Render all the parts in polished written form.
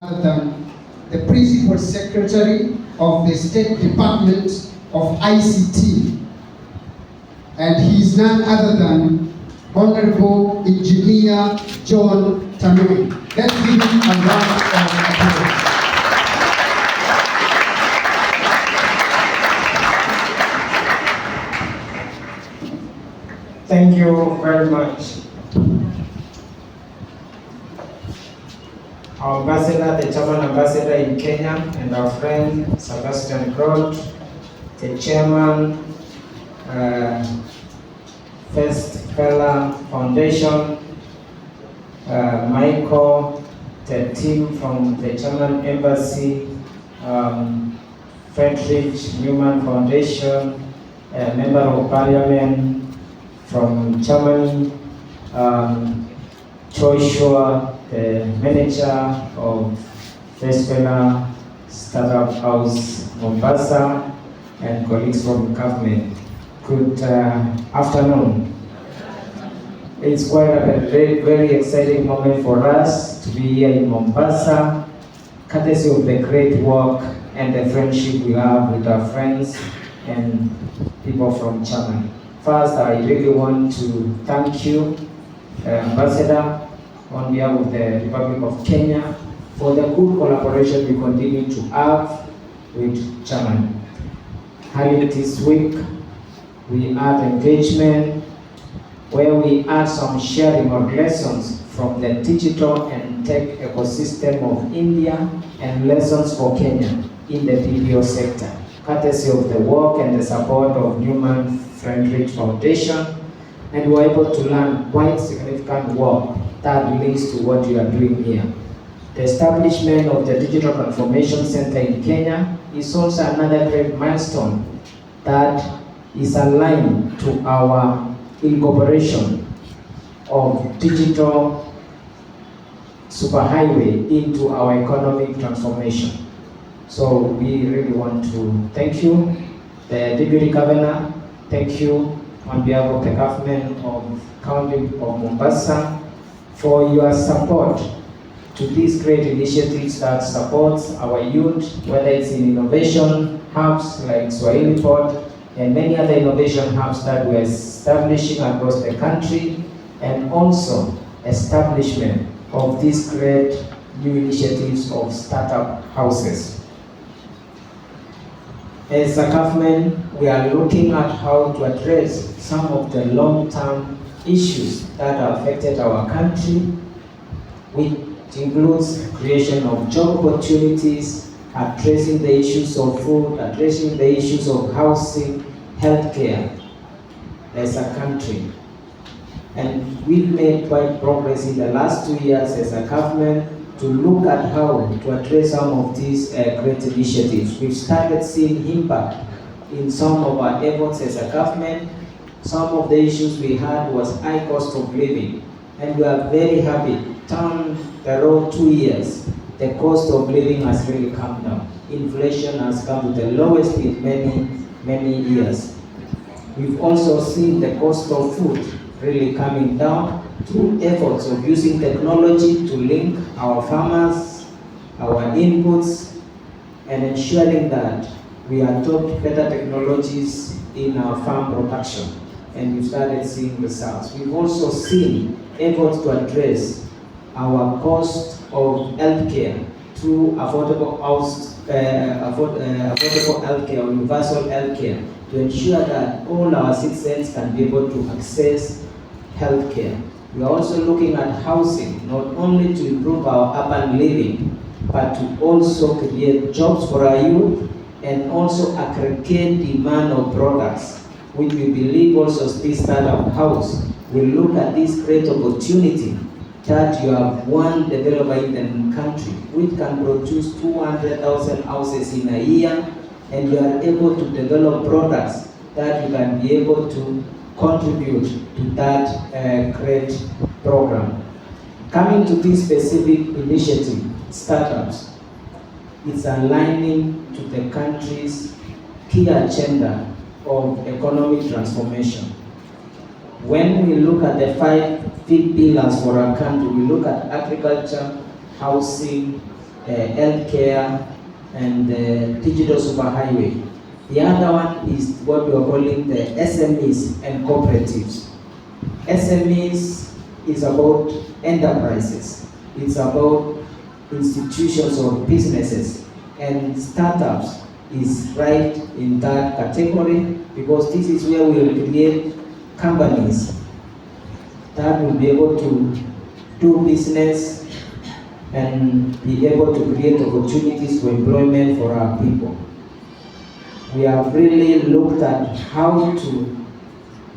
than the Principal Secretary of the State Department of ICT, and he is none other than Honorable Engineer John Tanui. Let's give him a round of applause. Thank you very much. Our ambassador, the Chairman Ambassador in Kenya, and our friend Sebastian Grodd, the Chairman, First Fellow Foundation, Michael, the team from the German Embassy, Friedrich Newman Foundation, a Member of Parliament from Germany, Joshua, the manager of First Fellow Startup House Mombasa, and colleagues from government. Good afternoon. It's quite a very, very exciting moment for us to be here in Mombasa, courtesy of the great work and the friendship we have with our friends and people from Germany. First, I really want to thank you, Ambassador, on behalf of the Republic of Kenya, for the good collaboration we continue to have with Germany. Earlier this week, we had engagement where we had some sharing of lessons from the digital and tech ecosystem of India and lessons for Kenya in the BPO sector, courtesy of the work and the support of Newman Friedrich Foundation, and we were able to learn quite significant work that links to what you are doing here. The establishment of the Digital Transformation Center in Kenya is also another great milestone that is aligned to our incorporation of digital superhighway into our economic transformation. So we really want to thank you, the Deputy Governor. Thank you on behalf of the government of County of Mombasa for your support to these great initiatives that supports our youth, whether it's in innovation hubs like Swahili Port and many other innovation hubs that we're establishing across the country, and also establishment of these great new initiatives of startup houses. As a government, we are looking at how to address some of the long-term issues that have affected our country, which includes creation of job opportunities, addressing the issues of food, addressing the issues of housing, healthcare as a country. And we've made quite progress in the last 2 years as a government to look at how to address some of these great initiatives. We've started seeing impact in some of our efforts as a government. Some of the issues we had was high cost of living, and we are very happy. Down the road 2 years, the cost of living has really come down. Inflation has come to the lowest in many years. We've also seen the cost of food really coming down through efforts of using technology to link our farmers, our inputs, and ensuring that we adopt better technologies in our farm production. And we've started seeing results. We've also seen efforts to address our cost of healthcare through affordable healthcare, or universal healthcare, to ensure that all our citizens can be able to access healthcare. We are also looking at housing, not only to improve our urban living, but to also create jobs for our youth and also aggregate demand of products, which we believe also this startup house will look at this great opportunity that you have one developer in the country which can produce 200,000 houses in a year, and you are able to develop products that you can be able to contribute to that great program. Coming to this specific initiative, startups, it's aligning to the country's key agenda of economic transformation. When we look at the 5 big pillars for our country, we look at agriculture, housing, healthcare, and digital superhighway. The other one is what we are calling the SMEs and cooperatives. SMEs is about enterprises. It's about institutions or businesses, and startups is right in that category, because this is where we will create companies that will be able to do business and be able to create opportunities for employment for our people. We have really looked at how to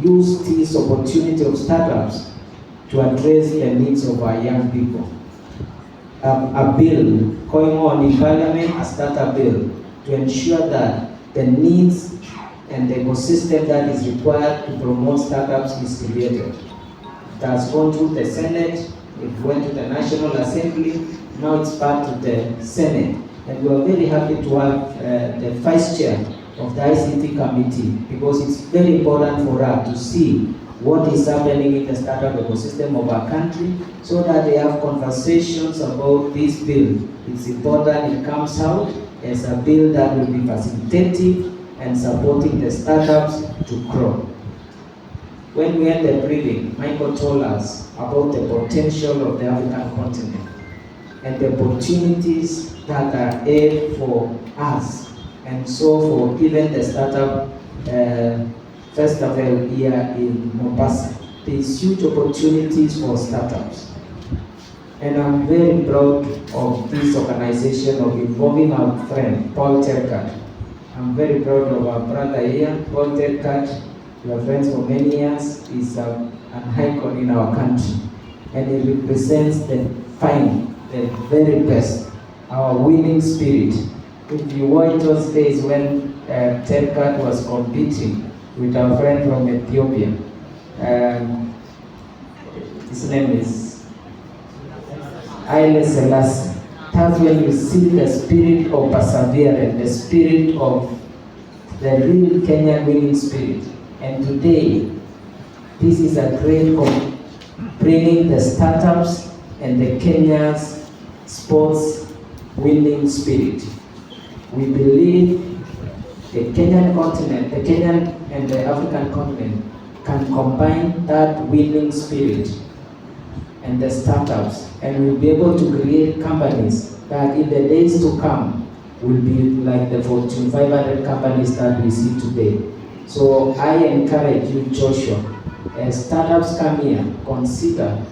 use this opportunity of startups to address the needs of our young people. A bill going on in Parliament, a startup bill, to ensure that the needs and the ecosystem that is required to promote startups is created. It has gone through the Senate, it went to the National Assembly, now it's back to the Senate. And we are very happy to have the Vice Chair of the ICT Committee, because it's very important for us to see what is happening in the startup ecosystem of our country, so that they have conversations about this bill. It's important it comes out as a bill that will be facilitative and supporting the startups to grow. When we had the briefing, Michael told us about the potential of the African continent and the opportunities that are ahead for us, and so for even the startup festival here in Mombasa. There's huge opportunities for startups. And I'm very proud of this organization of involving our friend, Paul Terkat. I'm very proud of our brother here, Paul Terkat. We are friends for many years. He's an icon in our country. And he represents the fine, the very best, our winning spirit. If you watch those days when Terkat was competing with our friend from Ethiopia, his name is Haile Selassie. That's when you see the spirit of perseverance, the spirit of the real Kenyan winning spirit. And today, this is a great bringing the startups and the Kenya's sports winning spirit. We believe the Kenyan continent, the Kenyan and the African continent can combine that winning spirit and the startups, and we'll be able to create companies that in the days to come will be like the Fortune 500 companies that we see today. So I encourage you, Joshua, as startups come here, consider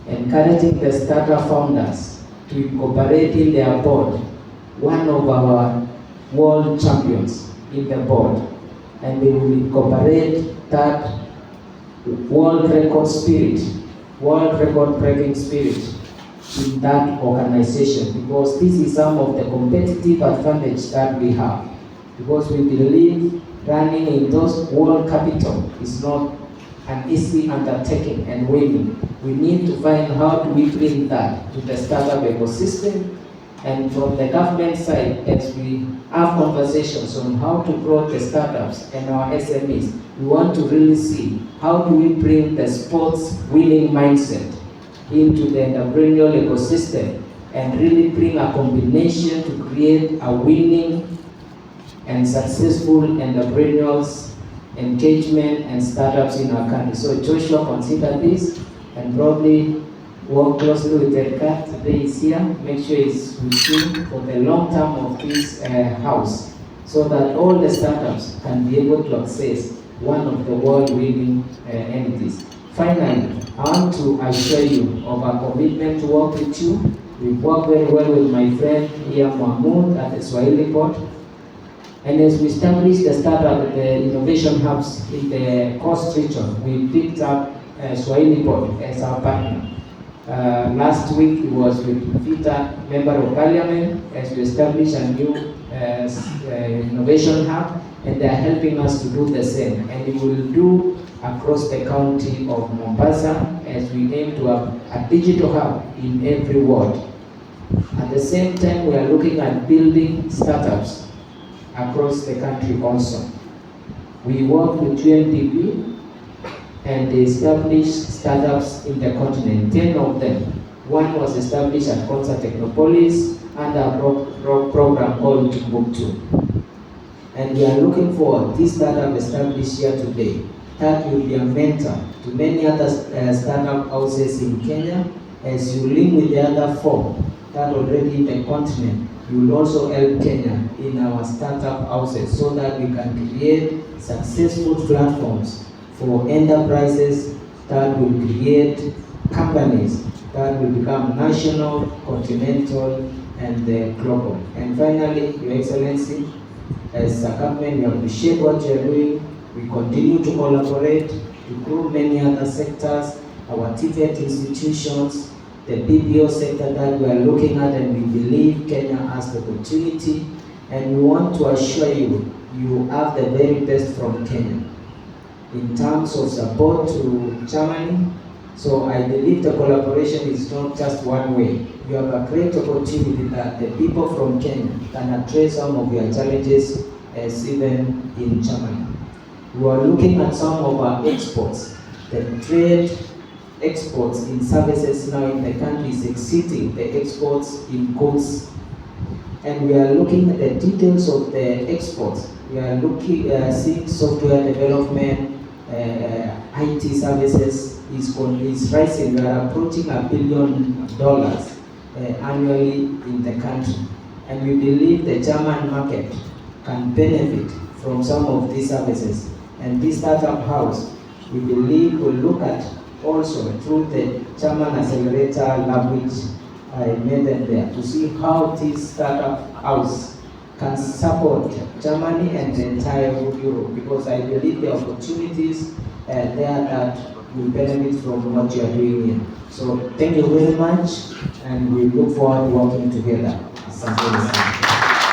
encouraging the startup founders to incorporate in their board one of our world champions in the board, and they will incorporate that world record spirit, world record breaking spirit in that organization, because this is some of the competitive advantage that we have, because we believe running in those world capital is not an easy undertaking and winning. We need to find how do we bring that to the startup ecosystem. And from the government side, as we have conversations on how to grow the startups and our SMEs, we want to really see how do we bring the sports winning mindset into the entrepreneurial ecosystem and really bring a combination to create a winning and successful entrepreneurial engagement and startups in our country. So Joshua, consider this and probably work closely with Terkat. Today is here. Make sure it's with you for the long term of this house, so that all the startups can be able to access one of the world-winning entities. Finally, I want to assure you of our commitment to work with you. We work very well with my friend here, Mahmoud, at the Swahili Port. And as we established the startup, the innovation hubs in the coast region, we picked up Swahili Port as our partner. Last week it was with Vita, Member of Parliament, as we establish a new innovation hub, and they are helping us to do the same. And we will do across the county of Mombasa, as we aim to have a digital hub in every ward. At the same time, we are looking at building startups across the country also. We work with UNDP and they established startups in the continent, 10 of them. One was established at Concert Technopolis, under a program called Book 2. And we are looking for this startup established here today that will be a mentor to many other startup houses in Kenya. As you link with the other 4 that already in the continent, you will also help Kenya in our startup houses so that we can create successful platforms for enterprises that will create companies that will become national, continental, and global. And finally, Your Excellency, as a government, we appreciate what you are doing. We continue to collaborate to grow many other sectors, our TVET institutions, the BPO sector that we are looking at, and we believe Kenya has the opportunity. And we want to assure you, you have the very best from Kenya in terms of support to Germany. So I believe the collaboration is not just one way. You have a great opportunity that the people from Kenya can address some of your challenges as even in Germany. We are looking at some of our exports. The trade exports in services now in the country is exceeding the exports in goods. And we are looking at the details of the exports. We are looking seeing software development, IT services is rising. We are approaching $1 billion annually in the country. And we believe the German market can benefit from some of these services. And this startup house, we believe, will look at also through the German accelerator lab which I mentioned there, to see how this startup house can support Germany and the entire Europe, because I believe the opportunities there that will benefit from what you are doing here. So thank you very much, and we look forward to working together. Asante sana.